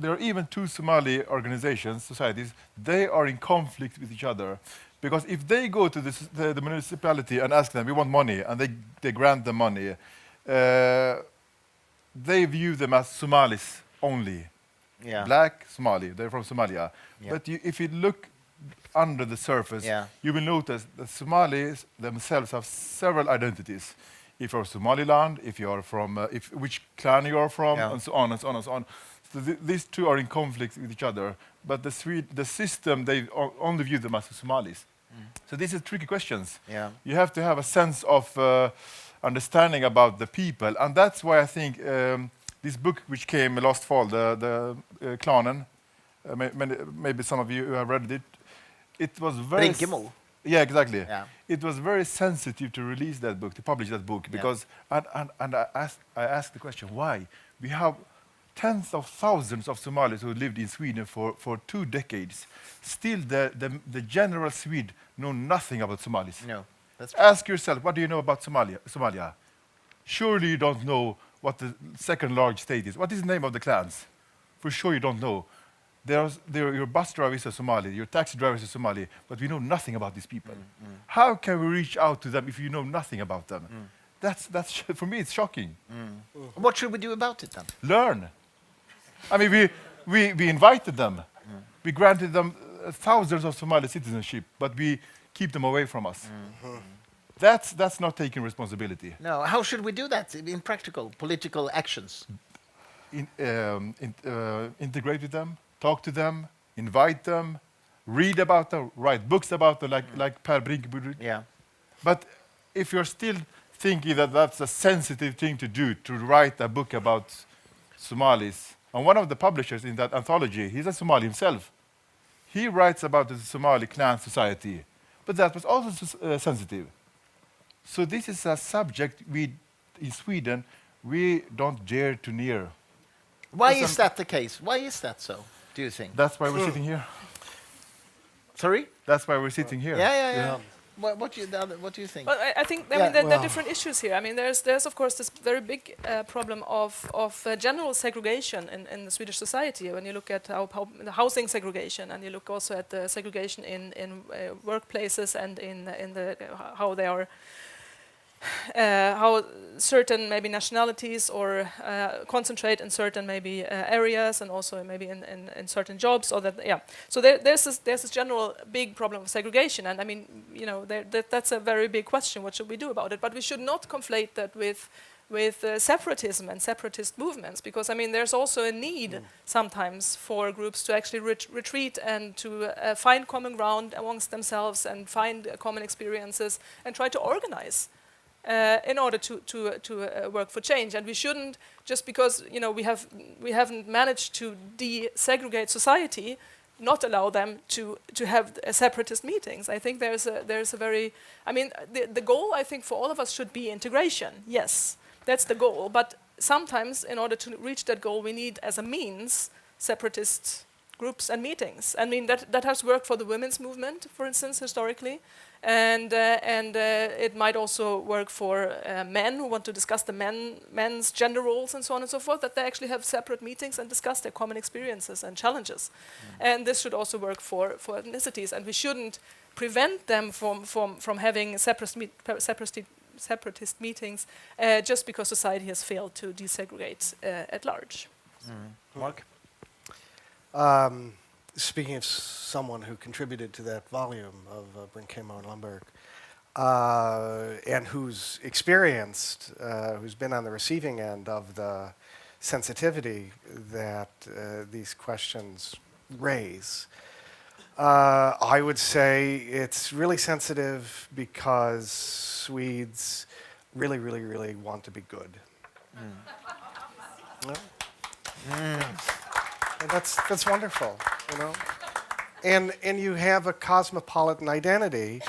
are even 2 Somali organizations, societies. They are in conflict with each other, because if they go to the municipality and ask them, we want money, and they grant them money, they view them as Somalis only. Yeah. Black Somali, they're from Somalia. Yeah. But if you look under the surface, you will notice that Somalis themselves have several identities. If you're Somaliland, if you're from, which clan you are from, and so on and so on and so on. So these 2 are in conflict with each other. But the system, they only view them as Somalis. So these are tricky questions. Yeah. You have to have a sense of understanding about the people, and that's why I think this book, which came last fall, the Klanen, maybe some of you have read it. It was very yeah, exactly. Yeah. It was very sensitive to release that book, to publish that book, because and I asked the question, why? We have tens of thousands of Somalis who lived in Sweden for 2 decades. Still, the general Swede know nothing about Somalis. No. Ask yourself, what do you know about Somalia? Surely you don't know what the second large state is. What is the name of the clans? For sure you don't know. Your bus driver is a Somali, your taxi driver is a Somali, but we know nothing about these people. How can we reach out to them if you know nothing about them? That's for me, it's shocking. What should we do about it then? Learn. I mean, we invited them. We granted them thousands of Somali citizenship, but we keep them away from us. That's not taking responsibility. No, how should we do that in practical political actions? Integrate with them, talk to them, invite them, read about them, write books about them, like Per Brinkeby. Yeah. But if you're still thinking that that's a sensitive thing to do, to write a book about Somalis, and one of the publishers in that anthology, he's a Somali himself. He writes about the Somali clan society, but that was also sensitive. So this is a subject in Sweden, we don't dare to near. Why is that the case? Why is that so, do you think? That's why we're sitting here. Sorry? That's why we're sitting here. Yeah. What do you think? Well, I think Yeah, there are different issues here. I mean, there's of course this very big problem of general segregation in the Swedish society. When you look at how the housing segregation, and you look also at the segregation in workplaces and in the how they are. How certain maybe nationalities or concentrate in certain maybe areas, and also maybe in certain jobs, or that So there's this general big problem of segregation, and I mean, you know, that's a very big question. What should we do about it? But we should not conflate that with separatism and separatist movements, because I mean there's also a need sometimes for groups to actually retreat and to find common ground amongst themselves and find common experiences and try to organize. In order to work for change, and we shouldn't, just because you know we haven't managed to desegregate society, not allow them to have separatist meetings. I think there's a very, I mean, the goal I think for all of us should be integration. Yes, that's the goal. But sometimes, in order to reach that goal, we need, as a means, separatist groups and meetings. I mean that has worked for the women's movement, for instance, historically. And it might also work for men who want to discuss the men's gender roles and so on and so forth, that they actually have separate meetings and discuss their common experiences and challenges. And this should also work for ethnicities, and we shouldn't prevent them from having separatist meetings just because society has failed to desegregate at large. Mark? Speaking of someone who contributed to that volume of Brinkema and Lundberg, and who's experienced, who's been on the receiving end of the sensitivity that these questions raise, I would say it's really sensitive because Swedes really, really, really want to be good. No? And that's wonderful, you know. And you have a cosmopolitan identity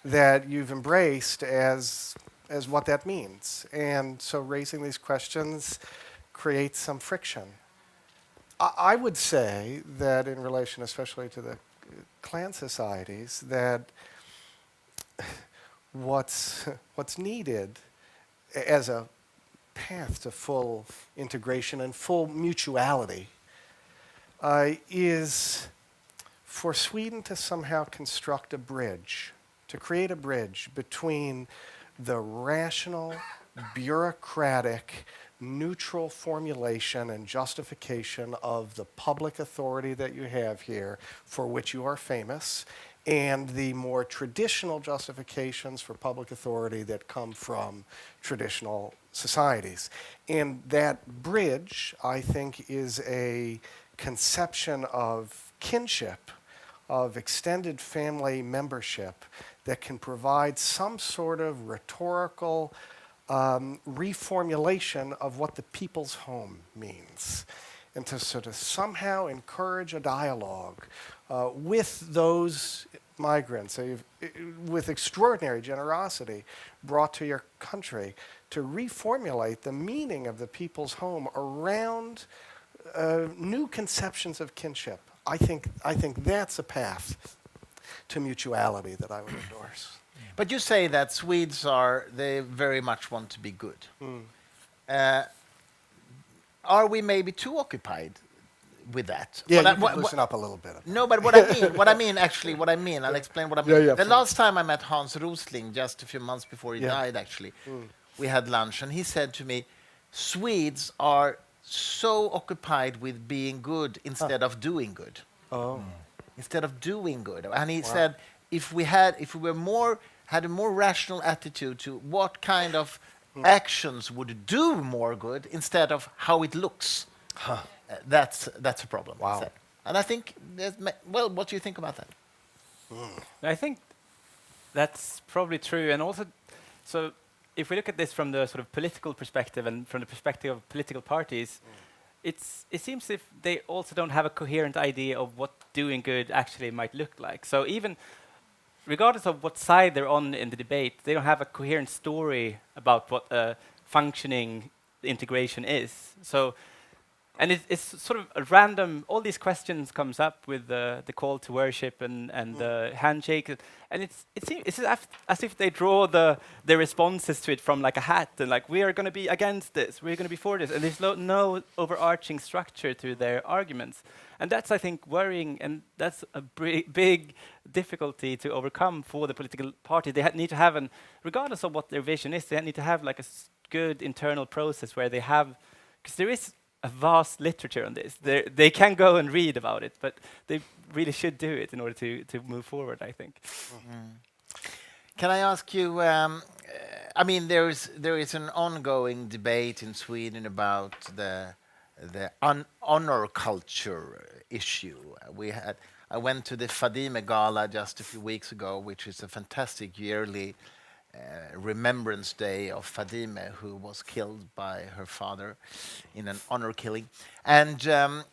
that you've embraced as what that means. And so raising these questions creates some friction. I would say that in relation especially to the clan societies, that what's needed as a path to full integration and full mutuality is for Sweden to somehow construct a bridge, to create a bridge between the rational, bureaucratic, neutral formulation and justification of the public authority that you have here, for which you are famous, and the more traditional justifications for public authority that come from traditional societies. And that bridge, I think, is a conception of kinship, of extended family membership that can provide some sort of rhetorical reformulation of what the people's home means, and to sort of somehow encourage a dialogue with those migrants, with extraordinary generosity brought to your country, to reformulate the meaning of the people's home around new conceptions of kinship. I think that's a path to mutuality that I would endorse. But you say that Swedes they very much want to be good. Are we maybe too occupied with that? Yeah, you can loosen up a little bit. No, but what I mean, I'll explain what I mean. Yeah, the last time I met Hans Rosling, just a few months before he died, actually, we had lunch, and he said to me, Swedes are so occupied with being good instead of doing good. Oh. Instead of doing good. And he said, if we had a more rational attitude to what kind of actions would do more good instead of how it looks, that's a problem. Wow. He said. And I think, well, what do you think about that? I think that's probably true. And also, so if we look at this from the sort of political perspective and from the perspective of political parties, it seems if they also don't have a coherent idea of what doing good actually might look like. So even regardless of what side they're on in the debate, they don't have a coherent story about what a functioning integration is. So And it's sort of a random. All these questions comes up with the call to worship and the handshake, and it's as if they draw the responses to it from like a hat, and like we are going to be against this, we're going to be for this, and there's no overarching structure to their arguments, and that's I think worrying, and that's a big difficulty to overcome for the political party. They need to have regardless of what their vision is, they need to have like a good internal process where they have, because there is a vast literature on this. They can go and read about it, but they really should do it in order to move forward, I think. Can I ask you, I mean, there is an ongoing debate in Sweden about the honor culture issue. I went to the Fadime Gala just a few weeks ago, which is a fantastic yearly Remembrance Day of Fadime, who was killed by her father in an honor killing. And to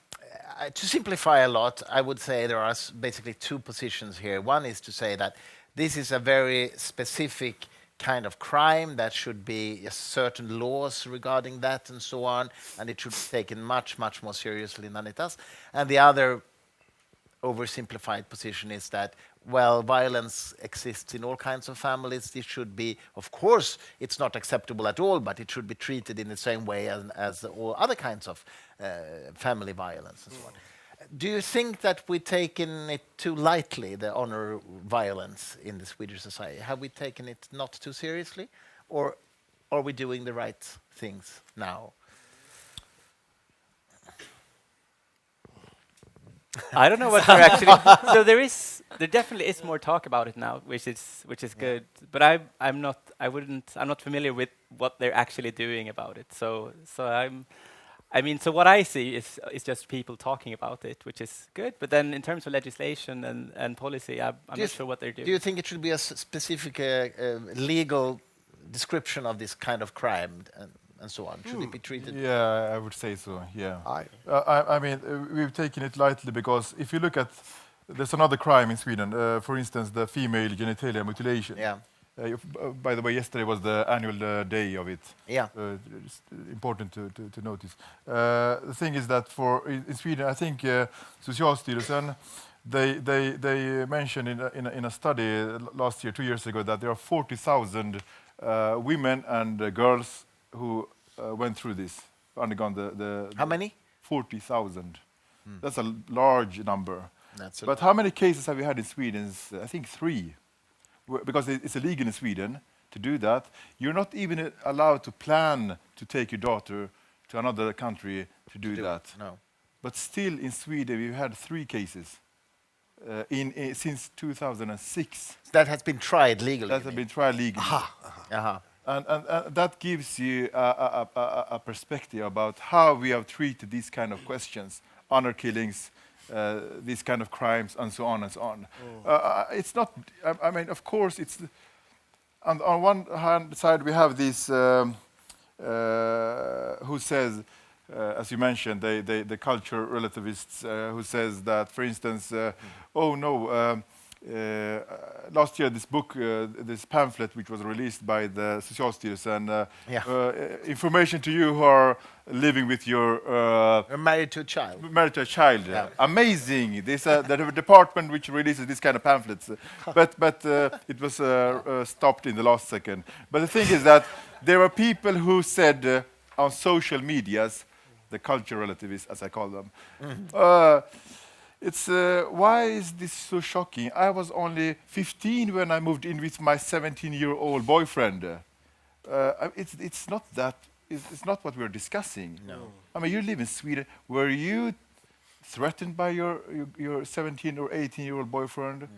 simplify a lot, I would say there are basically two positions here. One is to say that this is a very specific kind of crime that should be certain laws regarding that and so on, and it should be taken much, much more seriously than it does. And the other oversimplified position is that, well, violence exists in all kinds of families. This should be, of course, it's not acceptable at all, but it should be treated in the same way as all other kinds of family violence and so on. Do you think that we've taken it too lightly, the honor violence in the Swedish society? Have we taken it not too seriously, or are we doing the right things now? I don't know what we're actually. So there definitely is more talk about it now, which is good. But I'm not familiar with what they're actually doing about it. So what I see is just people talking about it, which is good. But then in terms of legislation and policy, I'm not sure what they're doing. Do you think it should be a specific legal description of this kind of crime and so on? Should it be treated? Yeah, I would say so. Yeah. I mean, we've taken it lightly because if you look at, there's another crime in Sweden. For instance, the female genitalia mutilation. Yeah. By the way, yesterday was the annual day of it. Yeah. It's important to notice. The thing is that in Sweden, I think Socialstyrelsen, they mentioned in a study last year, 2 years ago, that there are 40,000 women and girls who went through this, undergone the How many? 40,000. That's a large number. But how many cases have we had in Sweden? I think 3. Because it's illegal in Sweden to do that. You're not even allowed to plan to take your daughter to another country to do that. No. But still in Sweden we've had 3 cases since 2006. That has been tried legally. That has been tried legally. And that gives you a perspective about how we have treated these kind of questions, honor killings, these kind of crimes, and so on and so on. It's not. I mean, of course, it's. On one hand side, we have this who says, as you mentioned, the culture relativists who says that, for instance, oh no. Last year, this book, this pamphlet, which was released by the Socialstyrelsen, information to you who are living with your married to a child. Married to a child. Yeah. Amazing. This the department which releases this kind of pamphlets, but it was stopped in the last second. But the thing is that there are people who said on social medias, the culture relativists, as I call them. It's why is this so shocking? I was only 15 when I moved in with my 17-year-old boyfriend. It's not that. It's not what we're discussing. No. I mean, you live in Sweden. Were you threatened by your 17 or 18-year-old boyfriend?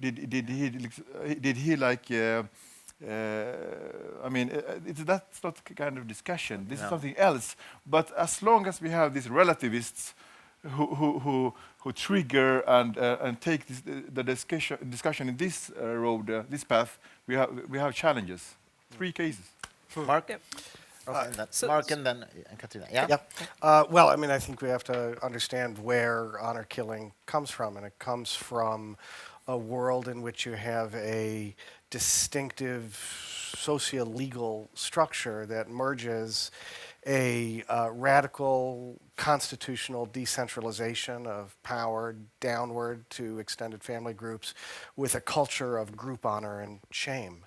Did he like? I mean, that's not kind of discussion. This is something else. But as long as we have these relativists who trigger and take the discussion in this road, this path, we have challenges. 3 cases. Mark? Mark and then Katarina. Yeah? Well, I mean, I think we have to understand where honor killing comes from, and it comes from a world in which you have a distinctive socio-legal structure that merges a radical constitutional decentralization of power downward to extended family groups with a culture of group honor and shame.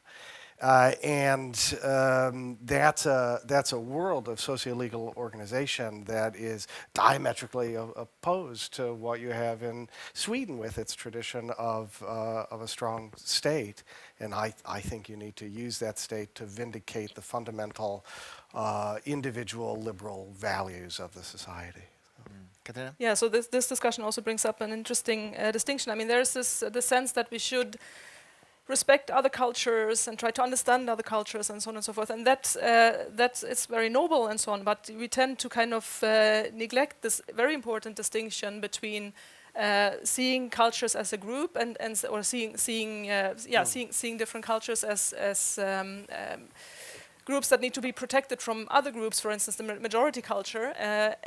That's a world of socio-legal organization that is diametrically opposed to what you have in Sweden with its tradition of a strong state. And I think you need to use that state to vindicate the fundamental individual liberal values of the society. Katarina? Yeah, so this discussion also brings up an interesting distinction. I mean, there's the sense that we should respect other cultures and try to understand other cultures and so on and so forth, and that's it's very noble and so on. But we tend to kind of neglect this very important distinction between seeing cultures as a group or seeing different cultures as groups that need to be protected from other groups, for instance, the majority culture,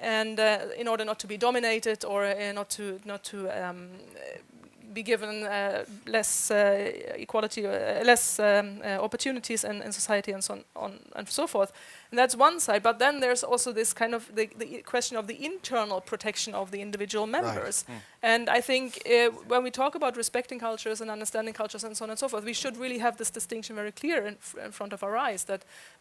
and in order not to be dominated or not to be given less equality, less opportunities in society, and so on and so forth. And that's one side. But then there's also this kind of the question of the internal protection of the individual members. Right. And I think when we talk about respecting cultures and understanding cultures and so on and so forth, we should really have this distinction very clear in front of our eyes.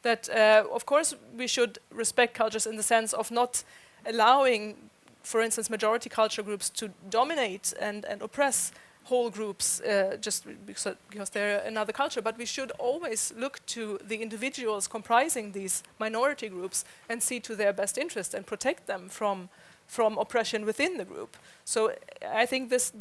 That of course we should respect cultures in the sense of not allowing, for instance, majority culture groups to dominate and oppress whole groups just because they're another culture. But we should always look to the individuals comprising these minority groups and see to their best interest and protect them from oppression within the group. So I think this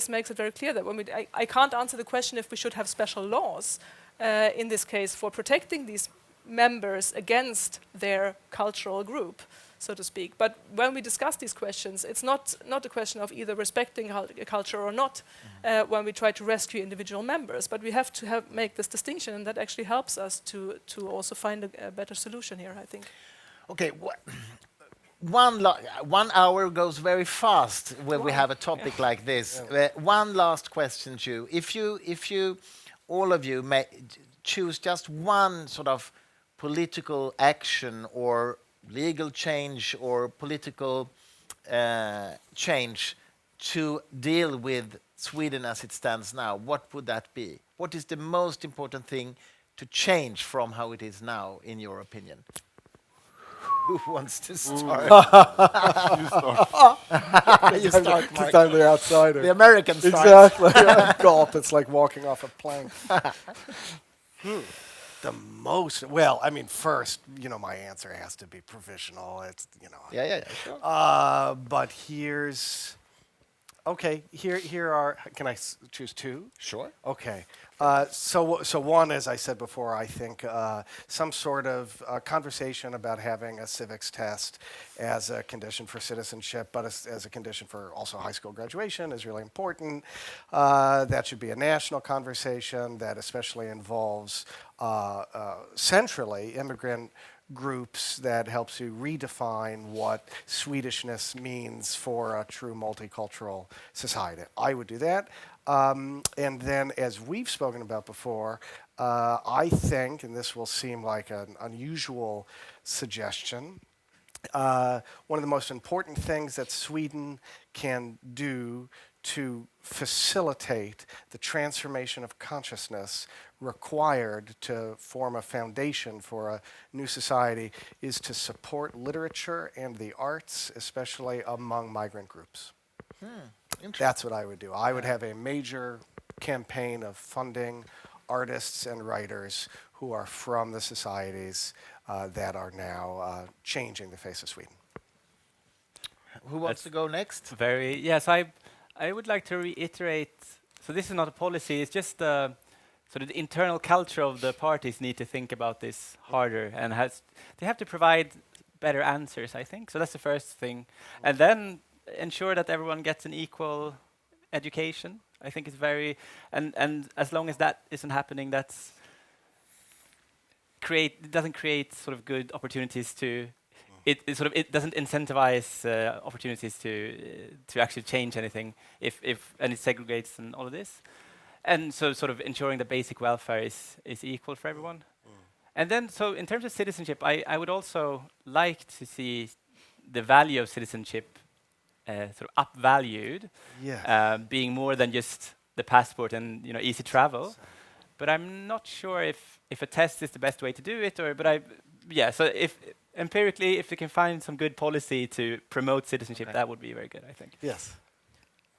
makes it very clear that when I can't answer the question if we should have special laws in this case for protecting these members against their cultural group, so to speak. But when we discuss these questions, it's not a question of either respecting culture or not when we try to rescue individual members, but we have to make this distinction, and that actually helps us to also find a better solution here, I think. Okay, 1 hour goes very fast when we have a topic like this. One last question to you. If you all of you may choose just one sort of political action or legal change or political change to deal with Sweden as it stands now, what would that be? What is the most important thing to change from how it is now, in your opinion? Who wants to start? You start. You start, Mark. I'm the outsider. The American starts. Exactly. Gulp. It's like walking off a plank. The most, well, I mean, first, my answer has to be provisional. It's, Yeah, sure. But here's, okay, here are, can I choose two? Sure. Okay. So one, as I said before, I think some sort of conversation about having a civics test as a condition for citizenship, but as a condition for also high school graduation is really important. That should be a national conversation that especially involves centrally immigrant groups, that helps you redefine what Swedishness means for a true multicultural society. I would do that. And then, as we've spoken about before, I think, and this will seem like an unusual suggestion, one of the most important things that Sweden can do to facilitate the transformation of consciousness required to form a foundation for a new society is to support literature and the arts, especially among migrant groups. That's what I would do. I would have a major campaign of funding artists and writers who are from the societies that are now changing the face of Sweden. Who wants to go next? Yes, I would like to reiterate, so this is not a policy, it's just so the internal culture of the parties need to think about this harder, and they have to provide better answers, I think. So that's the first thing. And then ensure that everyone gets an equal education. I think it's very, and as long as that isn't happening, it doesn't create sort of good opportunities to, it doesn't incentivize opportunities to actually change anything and it segregates and all of this. And so sort of ensuring the basic welfare is equal for everyone. And then, so in terms of citizenship, I would also like to see the value of citizenship sort of upvalued, Yes. being more than just the passport and easy travel. But I'm not sure if a test is the best way to do it, so if empirically, if we can find some good policy to promote citizenship, that would be very good, I think. Yes.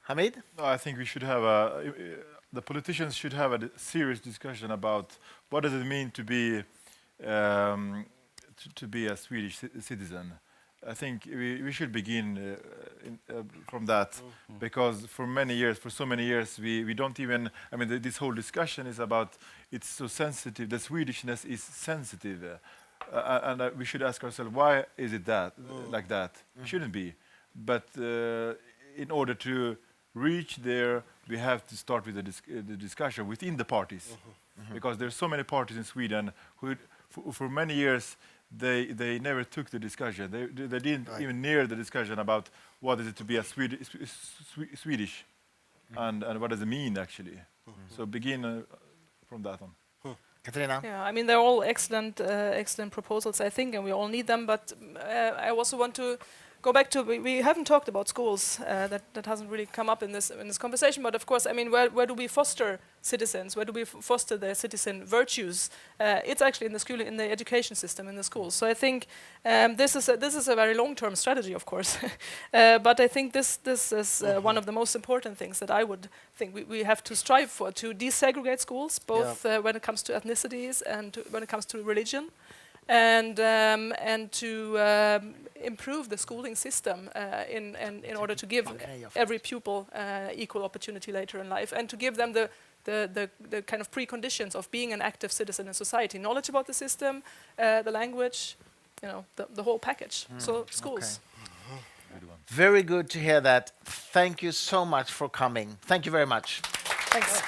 Hamid? No, I think we should have the politicians should have a serious discussion about what does it mean to be a Swedish citizen. I think we should begin from that, because for so many years, we don't even. I mean, this whole discussion is about it's so sensitive. The Swedishness is sensitive, and we should ask ourselves, why is it like that? Shouldn't be, but in order to reach there, we have to start with the discussion within the parties, because there's so many parties in Sweden who, for many years, they never took the discussion. They didn't even near the discussion about what is it to be a Swedish, and what does it mean actually. So begin from that on. Katarina? Yeah, I mean, they're all excellent proposals, I think, and we all need them. But I also want to go back to, we haven't talked about schools, that hasn't really come up in this conversation, but of course, I mean, where do we foster citizens? Where do we foster their citizen virtues? It's actually in the school, in the education system, in the schools. So I think this is a very long-term strategy, of course, but I think this is one of the most important things that I would think we have to strive for, to desegregate schools, both when it comes to ethnicities and when it comes to religion. And to improve the schooling system in order to give every pupil equal opportunity later in life, and to give them the kind of preconditions of being an active citizen in society, knowledge about the system, the language, the whole package. So schools. Okay. Very good to hear that. Thank you so much for coming. Thank you very much. Thanks.